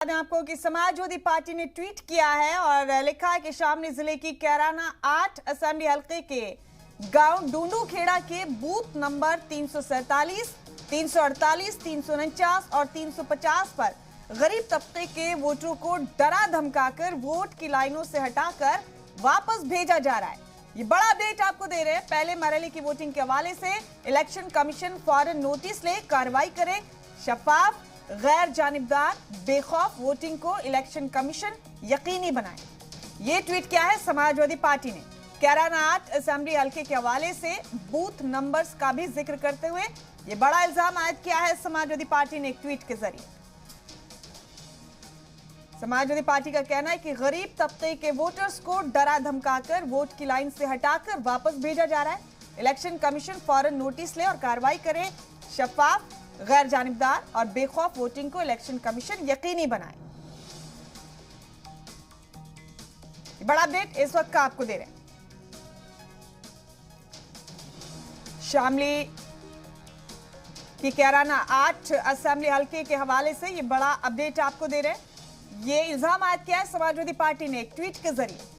आपको कि समाजवादी पार्टी ने ट्वीट किया है और लिखा है कि शामली जिले की कैराना 8 असेंबली हलके के गांव डूंडू खेड़ा के बूथ नंबर 347, 348, 349 और 350 पर गरीब तबके के वोटरों को डरा धमकाकर वोट की लाइनों से हटाकर वापस भेजा जा रहा है। ये बड़ा अपडेट आपको दे रहे हैं। पहले मरहले की वोटिंग के हवाले से इलेक्शन कमीशन फौरन नोटिस ले, कार्रवाई करे, शफाफ गैर जानिबदार बेखौफ वोटिंग को इलेक्शन कमीशन यकीनी बनाए। ये ट्वीट किया है समाजवादी पार्टी ने कैराना 8 असेंबली हलके के हवाले से बूथ नंबर्स का भी जिक्र करते हुए ये बड़ा इल्जाम आयद किया है समाजवादी पार्टी ने एक ट्वीट के जरिए। समाजवादी पार्टी का कहना है कि गरीब तबके के वोटर्स को डरा धमकाकर वोट की लाइन से हटाकर वापस भेजा जा रहा है। इलेक्शन कमीशन फौरन नोटिस ले और कार्रवाई करे, शफाफ गैर जानिबदार और बेखौफ वोटिंग को इलेक्शन कमीशन यकीनी बनाए। बड़ा अपडेट इस वक्त का आपको दे रहे हैं। शामली की कैराना 8 असेंबली हलके के हवाले से ये बड़ा अपडेट आपको दे रहे हैं। ये इल्जाम आयद किया है समाजवादी पार्टी ने एक ट्वीट के जरिए।